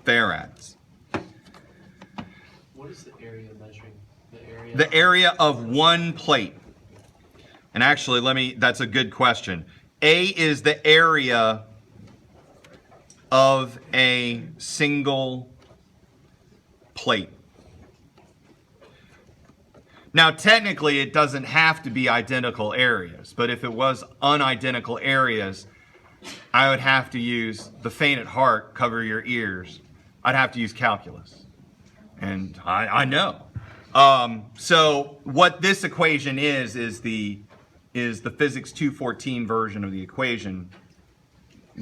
[SPEAKER 1] farads.
[SPEAKER 6] What is the area measuring?
[SPEAKER 1] The area of one plate. And actually, that's a good question. A is the area of a single plate. Now, technically, it doesn't have to be identical areas, but if it was unidentical areas, I would have to use the faint at heart, cover your ears. I'd have to use calculus. And I know. So what this equation is the physics 214 version of the equation,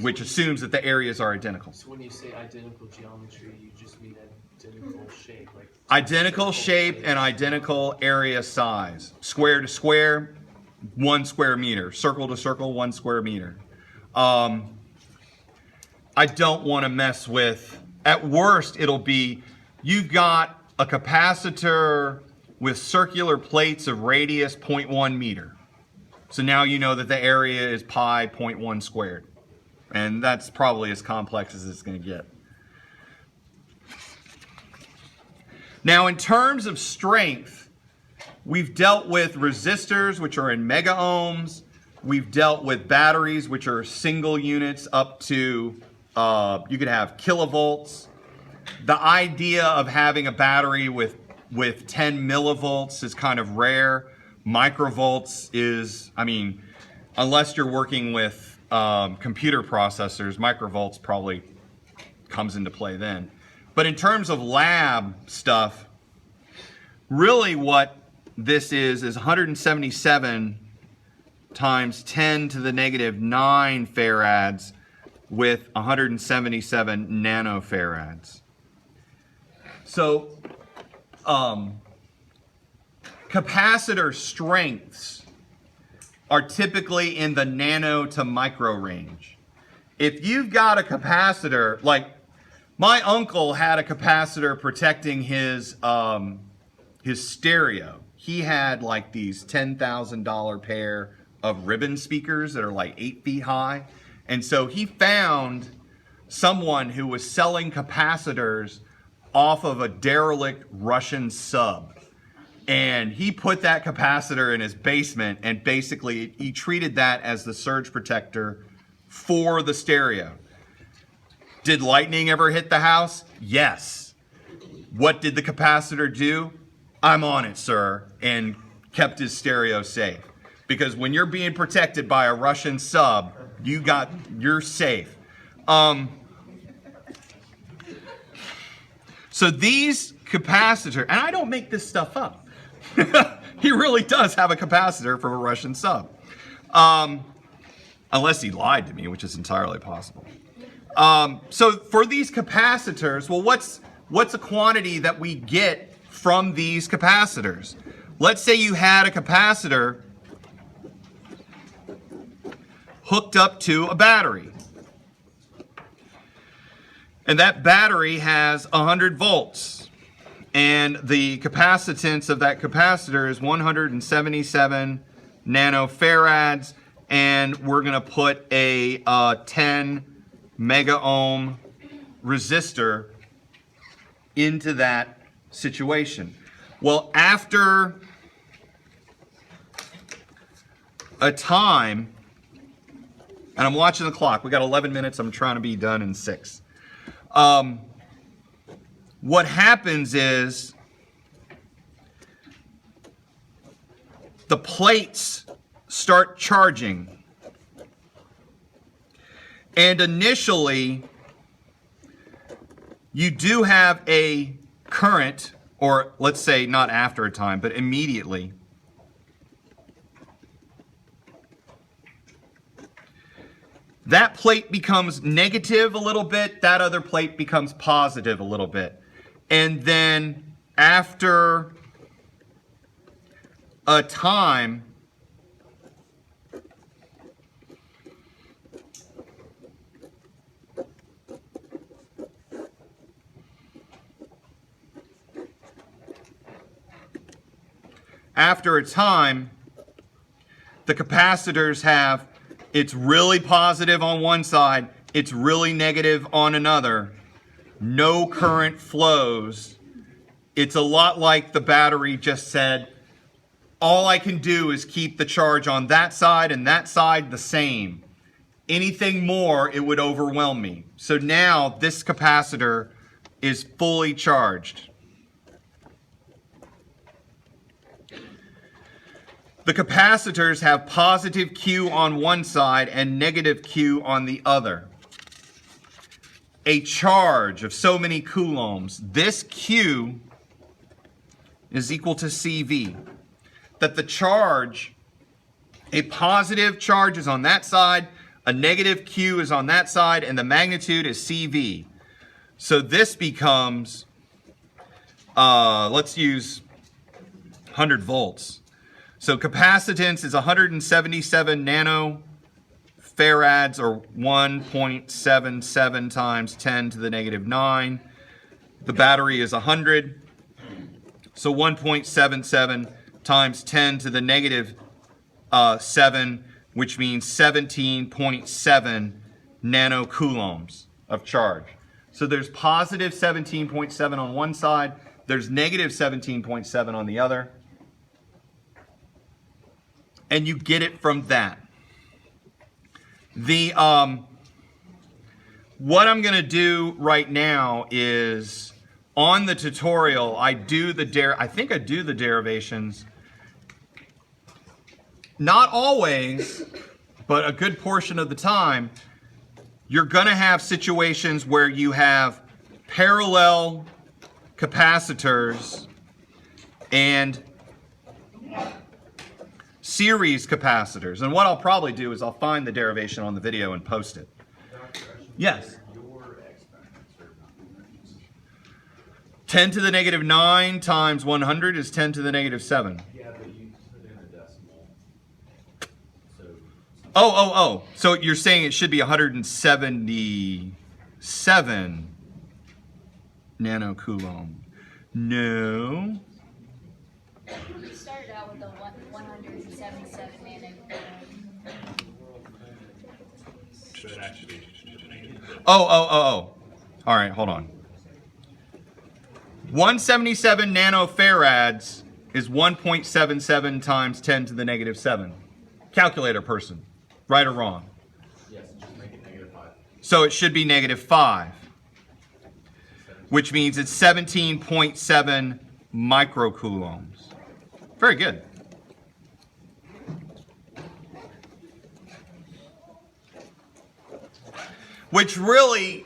[SPEAKER 1] which assumes that the areas are identical.
[SPEAKER 6] So when you say identical geometry, you just mean identical shape, like
[SPEAKER 1] identical shape and identical area size. Square to square, 1 square meter. Circle to circle, 1 square meter. I don't want to mess with, at worst, it'll be, you've got a capacitor with circular plates of radius 0.1 meter. So now you know that the area is pi 0.1 squared. And that's probably as complex as it's going to get. Now, in terms of strength, we've dealt with resistors, which are in mega ohms. We've dealt with batteries, which are single units up to, you could have kilovolts. The idea of having a battery with 10 millivolts is kind of rare. Microvolts is, I mean, unless you're working with computer processors, microvolts probably comes into play then. But in terms of lab stuff, really what this is 177 times 10 to the negative 9 farads with 177 nanofarads. So capacitor strengths are typically in the nano to micro range. If you've got a capacitor, like my uncle had a capacitor protecting his stereo. He had like these $10,000 pair of ribbon speakers that are like 8 feet high. And so he found someone who was selling capacitors off of a derelict Russian sub. And he put that capacitor in his basement, and basically he treated that as the surge protector for the stereo. Did lightning ever hit the house? Yes. What did the capacitor do? I'm on it, sir, and kept his stereo safe. Because when you're being protected by a Russian sub, you're safe. So these capacitors, and I don't make this stuff up. He really does have a capacitor from a Russian sub. Unless he lied to me, which is entirely possible. So for these capacitors, well, what's a quantity that we get from these capacitors? Let's say you had a capacitor hooked up to a battery. And that battery has 100 volts. And the capacitance of that capacitor is 177 nanofarads. And we're going to put a 10 mega ohm resistor into that situation. Well, after a time, and I'm watching the clock. We got 11 minutes. I'm trying to be done in 6. What happens is the plates start charging. And initially, you do have a current, or let's say not after a time, but immediately. That plate becomes negative a little bit, that other plate becomes positive a little bit. And then after a time, the capacitors have, it's really positive on one side, it's really negative on another. No current flows. It's a lot like the battery just said, all I can do is keep the charge on that side and that side the same. Anything more, it would overwhelm me. So now this capacitor is fully charged. The capacitors have positive Q on one side and negative Q on the other. A charge of so many coulombs. This Q is equal to CV. That the charge, a positive charge is on that side, a negative Q is on that side, and the magnitude is CV. So this becomes, let's use 100 volts. So capacitance is 177 nanofarads, or 1.77 times 10 to the negative 9. The battery is 100. So 1.77 times 10 to the negative 7, which means 17.7 nanocoulombs of charge. So there's positive 17.7 on one side, there's negative 17.7 on the other. And you get it from that. The what I'm going to do right now is on the tutorial, I think I do the derivations. Not always, but a good portion of the time, you're going to have situations where you have parallel capacitors and series capacitors. And what I'll probably do is I'll find the derivation on the video and post it. Yes? 10 to the negative 9 times 100 is 10 to the negative 7.
[SPEAKER 6] Yeah, but you put in a decimal. So.
[SPEAKER 1] Oh. So you're saying it should be 177 nanocoulomb. No.
[SPEAKER 7] We started out with a 177 nanocoulomb.
[SPEAKER 3] Should actually.
[SPEAKER 1] Oh. All right, hold on. 177 nanofarads is 1.77 times 10 to the negative 7. Calculator person, right or wrong?
[SPEAKER 6] Yes, just make it -5.
[SPEAKER 1] So it should be -5, which means it's 17.7 microcoulombs. Very good. Which really,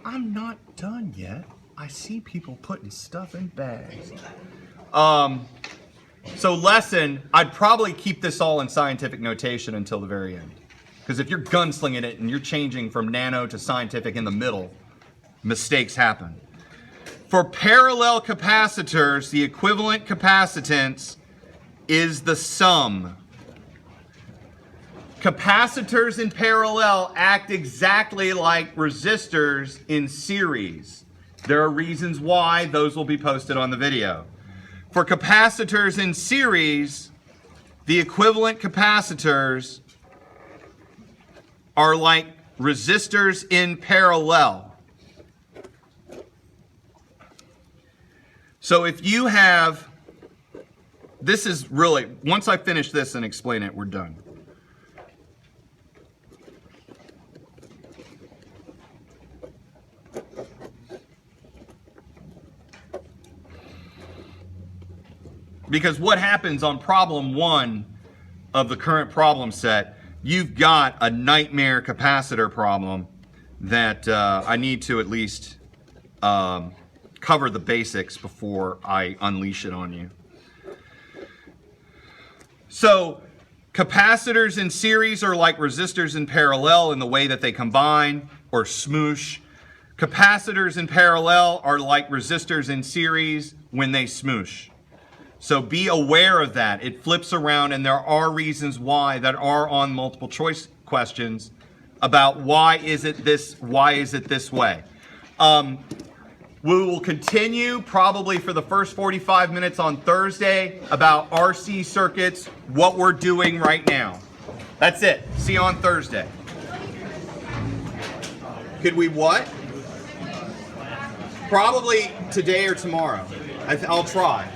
[SPEAKER 1] I'm not done yet. I see people putting stuff in bags. So lesson, I'd probably keep this all in scientific notation until the very end. Because if you're gunslinging it and you're changing from nano to scientific in the middle, mistakes happen. For parallel capacitors, the equivalent capacitance is the sum. Capacitors in parallel act exactly like resistors in series. There are reasons why. Those will be posted on the video. For capacitors in series, the equivalent capacitors are like resistors in parallel. So if you have, this is really, once I finish this and explain it, we're done. Because what happens on problem 1 of the current problem set, you've got a nightmare capacitor problem that I need to at least cover the basics before I unleash it on you. So capacitors in series are like resistors in parallel in the way that they combine or smoosh. Capacitors in parallel are like resistors in series when they smoosh. So be aware of that. It flips around, and there are reasons why that are on multiple choice questions about why is it this way. We will continue probably for the first 45 minutes on Thursday about RC circuits, what we're doing right now. That's it. See you on Thursday. Could we what? Probably today or tomorrow. I'll try.